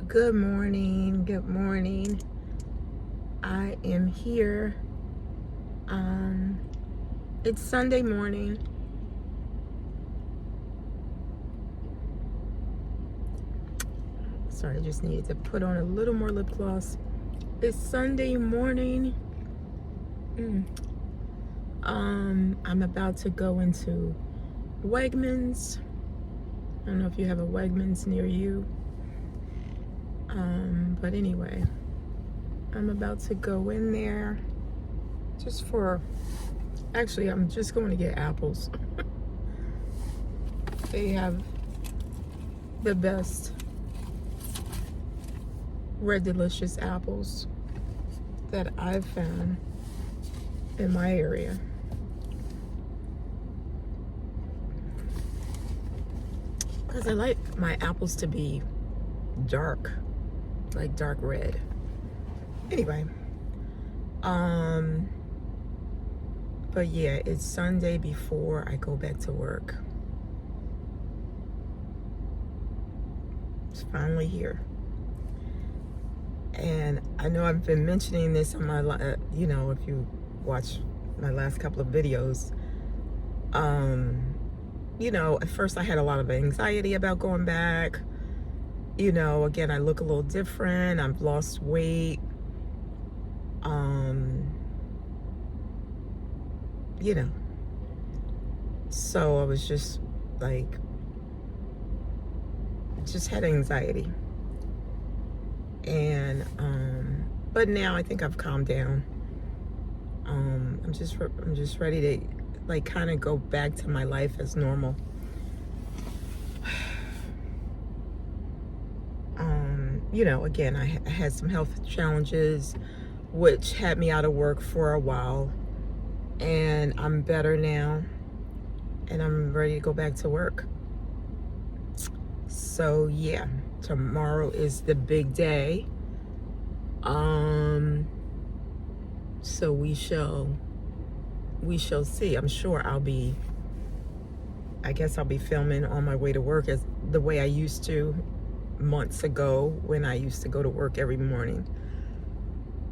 Good morning. Good morning. I am here. It's Sunday morning. Sorry, I just needed to put on a little more lip gloss. It's Sunday morning. I'm about to go into Wegmans. I don't know if you have a Wegmans near you. But anyway, I'm about to go in there actually, I'm just going to get apples. They have the best Red Delicious apples that I've found in my area. Because I like my apples to be dark, like dark red. Anyway, but yeah, it's Sunday before I go back to work. It's finally here. And I know I've been mentioning this on my, if you watch my last couple of videos, at first I had a lot of anxiety about going back. Again, I look a little different. I've lost weight. So I was just had anxiety. And, but now I think I've calmed down. I'm just ready to kind of go back to my life as normal. Again, I had some health challenges, which had me out of work for a while, and I'm better now, and I'm ready to go back to work. So yeah, tomorrow is the big day. So we shall see. I'm sure I guess I'll be filming on my way to work as the way I used to months ago when I used to go to work every morning.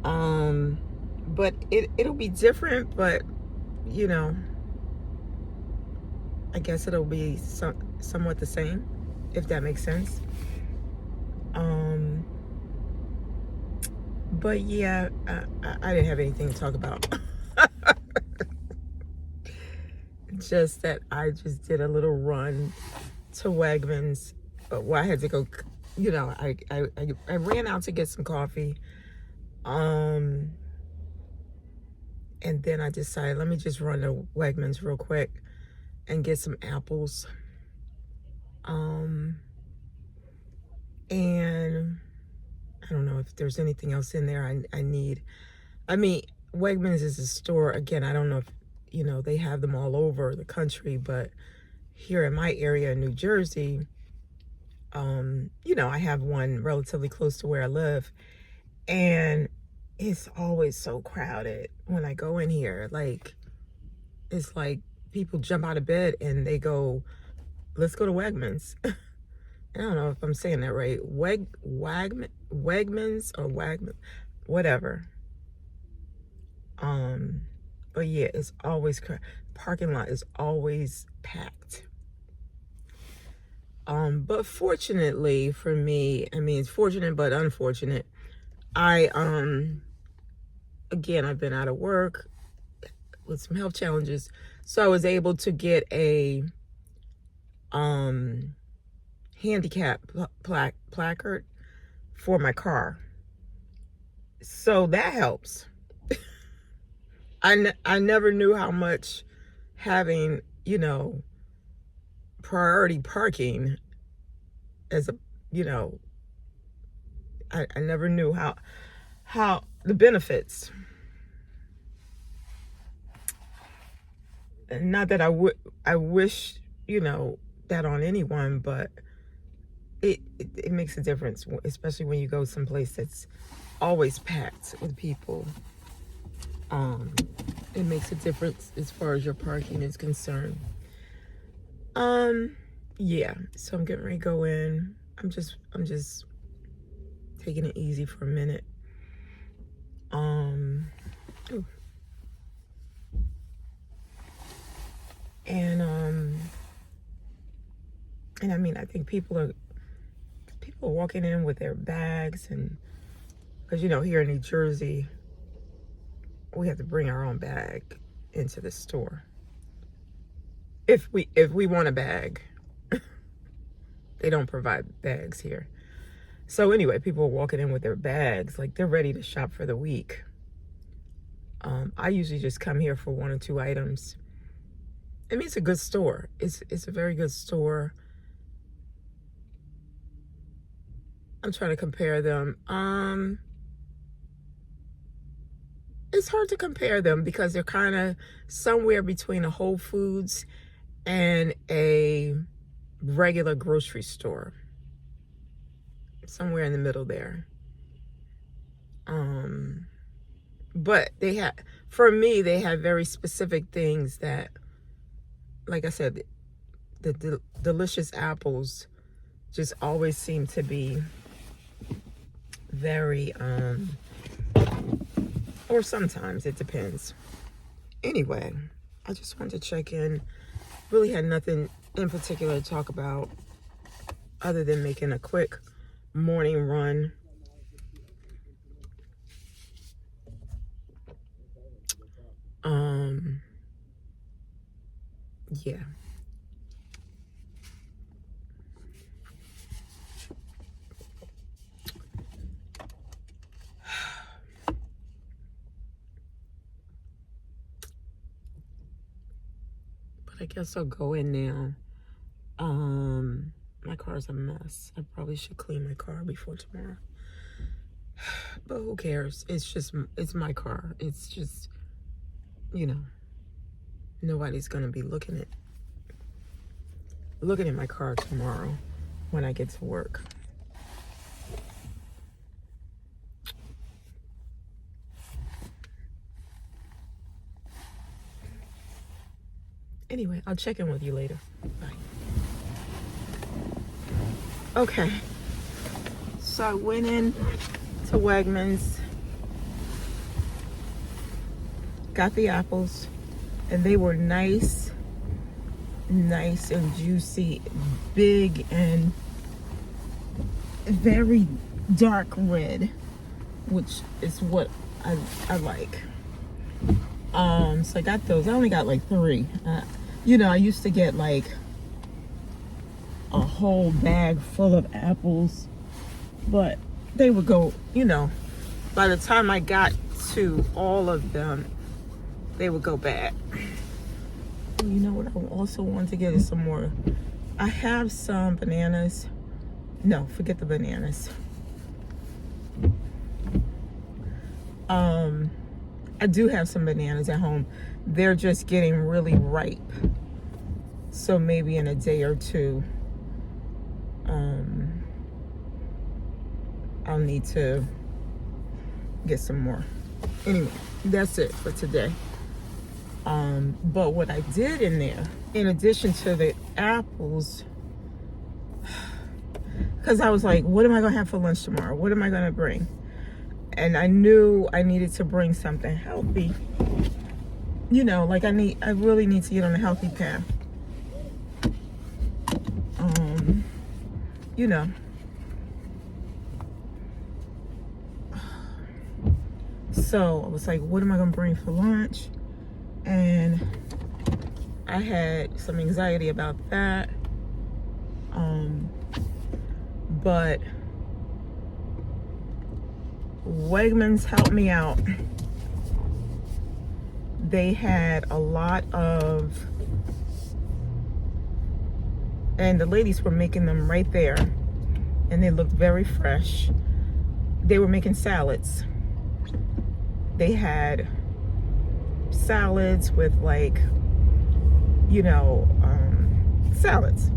But it'll be different, but I guess it'll be somewhat the same, if that makes sense. But yeah, I didn't have anything to talk about. Just that I just did a little run to Wegmans. Well, I had to go, I ran out to get some coffee. And then I decided, let me just run to Wegmans real quick and get some apples. And I don't know if there's anything else in there I need. I mean, Wegmans is a store. Again, I don't know if, they have them all over the country, but here in my area in New Jersey, I have one relatively close to where I live, and it's always so crowded when I go in here. It's like people jump out of bed and they go, let's go to Wegmans. I don't know if I'm saying that right. Wegmans or Wegmans, whatever. But yeah, it's always parking lot is always packed. But fortunately for me, I mean, it's fortunate but unfortunate. Again, I've been out of work with some health challenges, so I was able to get a handicap placard for my car, so that helps. I never knew how much having priority parking as a I never knew how the benefits. And not that I wish that on anyone, but it makes a difference, especially when you go someplace that's always packed with people. It makes a difference as far as your parking is concerned. Yeah, so I'm getting ready to go in. I'm just taking it easy for a minute. Ooh. And I mean, I think people are walking in with their bags, and because here in New Jersey, we have to bring our own bag into the store. If we want a bag, they don't provide bags here. So anyway, people are walking in with their bags, like they're ready to shop for the week. I usually just come here for 1 or 2 items. I mean, it's a good store. It's a very good store. I'm trying to compare them. It's hard to compare them because they're kind of somewhere between a Whole Foods and a regular grocery store. Somewhere in the middle there. But for me, they have very specific things that, like I said, the delicious apples just always seem to be very, or sometimes it depends. Anyway, I just wanted to check in. Really had nothing in particular to talk about other than making a quick morning run. Yeah. But I guess I'll go in now. My car's a mess. I probably should clean my car before tomorrow. But who cares? It's my car. It's just, nobody's gonna be looking at my car tomorrow when I get to work. Anyway, I'll check in with you later. Bye. Okay. So I went in to Wegmans, got the apples, and they were nice and juicy, big and very dark red, which is what I like. So I got those. I only got like 3. I used to get like a whole bag full of apples, but they would go, by the time I got to all of them, they would go bad. You know what I also want to get is some more. I have some bananas. No, forget the bananas. I do have some bananas at home. They're just getting really ripe. So maybe in a day or 2, I'll need to get some more. Anyway, that's it for today. But what I did in there, in addition to the apples, because I was like, what am I going to have for lunch tomorrow? What am I going to bring? And I knew I needed to bring something healthy. I really need to get on a healthy path. So I was like, what am I going to bring for lunch? And I had some anxiety about that. But Wegmans helped me out. They had a lot of, and the ladies were making them right there, and they looked very fresh. They were making salads. They had salads with salads.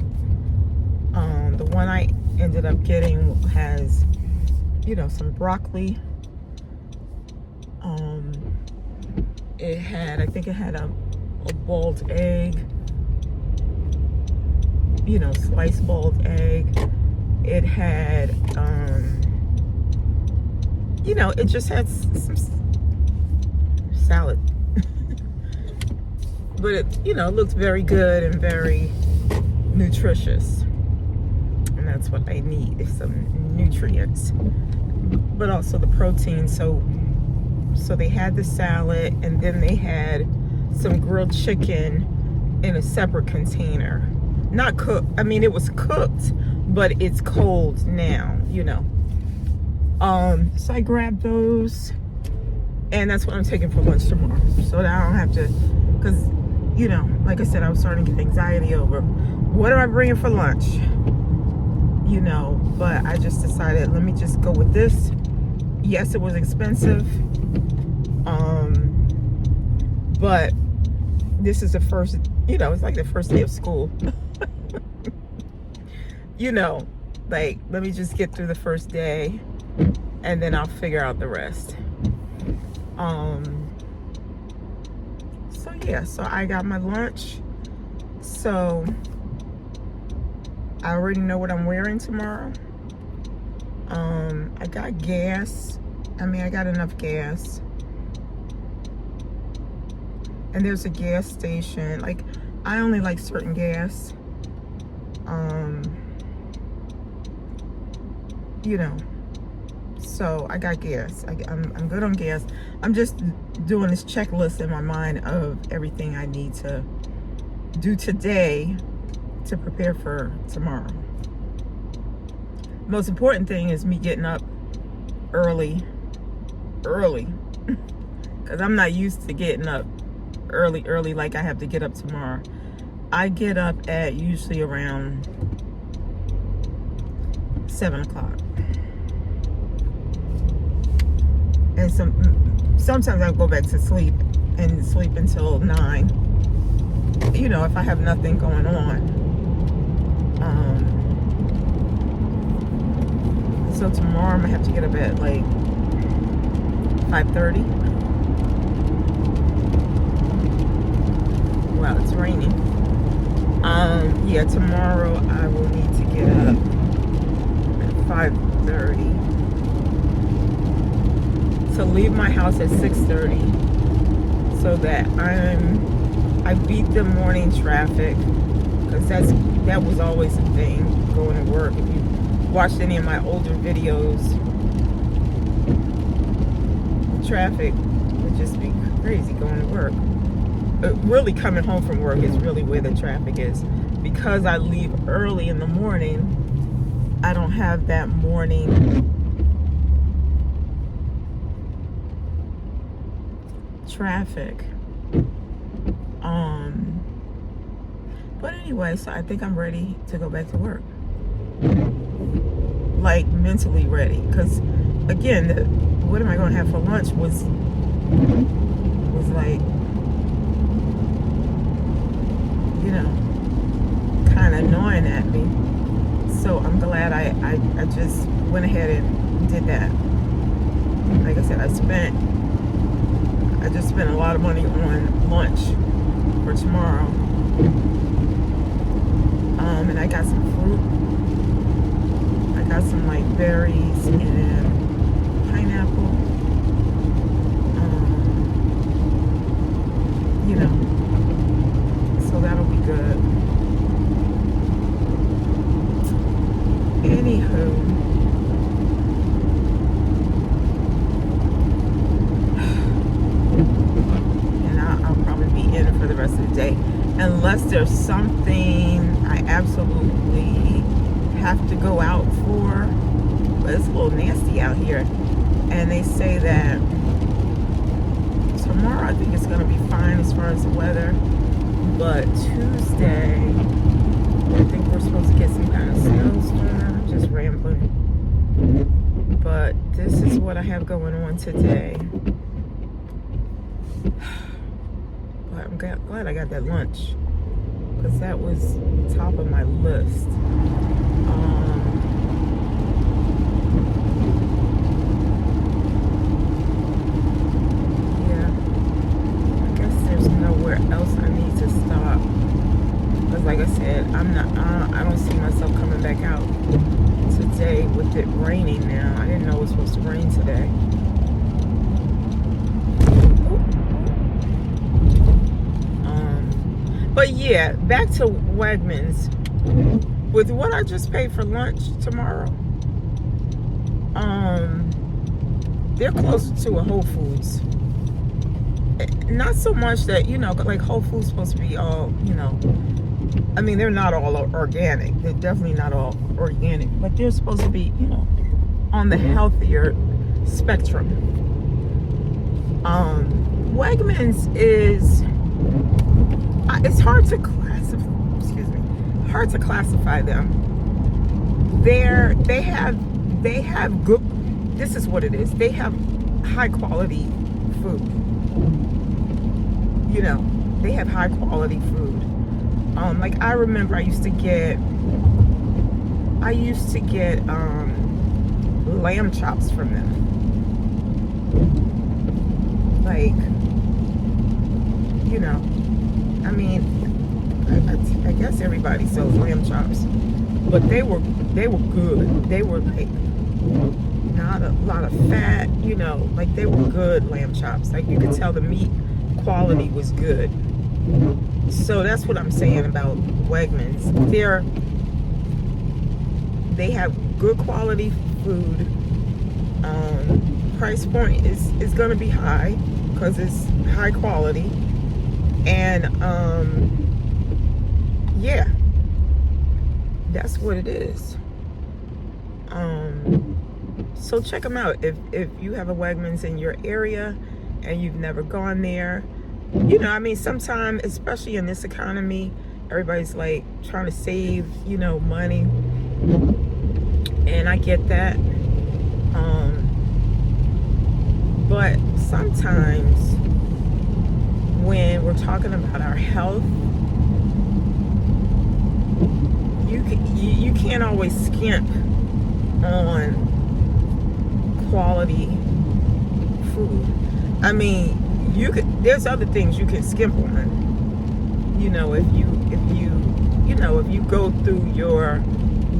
The one I ended up getting has, some broccoli. I think it had a boiled egg, sliced boiled egg. It had you know, it just had some salad. But it, you know, looked very good and very nutritious. And that's what I need, is some nutrients. But also the protein. So they had the salad, and then they had some grilled chicken in a separate container. Not cooked. I mean, it was cooked, but it's cold now, you know. So I grabbed those, and that's what I'm taking for lunch tomorrow. So that I don't have to, because, you know, like I said, I was starting to get anxiety over what am I bringing for lunch, you know. But I just decided, let me just go with this. Yes, it was expensive, but this is the first, you know, it's like the first day of school. You know, like, let me just get through the first day, and then I'll figure out the rest. So yeah, so I got my lunch. So I already know what I'm wearing tomorrow. I got gas. I mean, I got enough gas. And there's a gas station. Like, I only like certain gas. You know, so I got gas. I'm good on gas. I'm just doing this checklist in my mind of everything I need to do today to prepare for tomorrow. Most important thing is me getting up early, because I'm not used to getting up early like I have to get up tomorrow. I get up at usually around 7 o'clock. And sometimes I go back to sleep and sleep until 9. You know, if I have nothing going on. So tomorrow I'm gonna have to get up at like 5:30. Wow, it's raining. Yeah, tomorrow I will need to get up at 5:30 to leave my house at 6:30, so that I beat the morning traffic, because that was always a thing going to work. If you watched any of my older videos, traffic would just be crazy going to work. Really coming home from work is really where the traffic is. Because I leave early in the morning, I don't have that morning traffic. But anyway, so I think I'm ready to go back to work. Like, mentally ready. Because, again, what am I going to have for lunch was like, you know, kind of gnawing at me. So I'm glad I just went ahead and did that. Like I said, I just spent a lot of money on lunch for tomorrow. And I got some fruit. I got some like berries and pineapple. You know, so that'll be good. Anywho, and I'll probably be in for the rest of the day, unless there's something I absolutely have to go out for. But it's a little nasty out here, and they say that tomorrow I think it's going to be fine as far as the weather, but Tuesday I think we're supposed to get some kind of snowstorm. I'm just rambling, but this is what I have going on today. But I'm glad I got that lunch, because that was top of my list. Yeah, I guess there's nowhere else I need to stop, because like I said, I don't see myself coming back out today with it raining now. I didn't know it was supposed to rain today. But yeah, back to Wegmans. With what I just paid for lunch tomorrow, they're closer to a Whole Foods. Not so much that, you know, like Whole Foods supposed to be all, you know, I mean, they're not all organic. They're definitely not all organic, but they're supposed to be, you know, on the healthier spectrum. Wegmans is, it's hard to classify them. They have good, this is what it is. They have high quality food. You know, they have high quality food. Like I remember I used to get lamb chops from them. Like, you know, I mean, I guess everybody sells lamb chops, but they were good. They were like not a lot of fat, you know, like they were good lamb chops. Like you could tell the meat quality was good. So that's what I'm saying about Wegmans. They have good quality food. Price point is going to be high because it's high quality, and yeah, that's what it is. So check them out if you have a Wegmans in your area and you've never gone there. You know, I mean, sometimes, especially in this economy, everybody's like trying to save, you know, money, and I get that. But sometimes when we're talking about our health, you can't always skimp on quality food. I mean, there's other things you can skimp on. You know, if you go through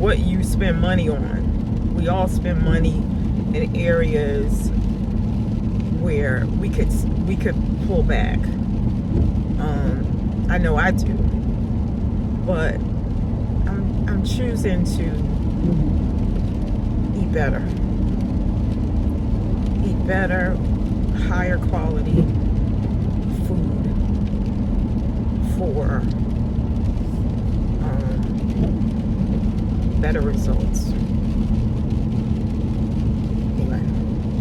what you spend money on. We all spend money in areas where we could pull back. I know I do, but I'm choosing to eat better, higher quality food for better results. Anyway,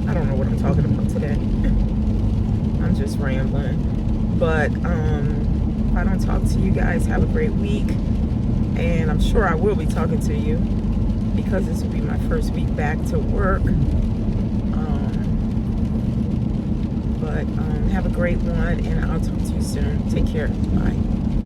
I don't know what I'm talking about today. I'm just rambling. But if I don't talk to you guys, have a great week. And I'm sure I will be talking to you because this will be my first week back to work. But have a great one, and I'll talk to you soon. Take care. Bye.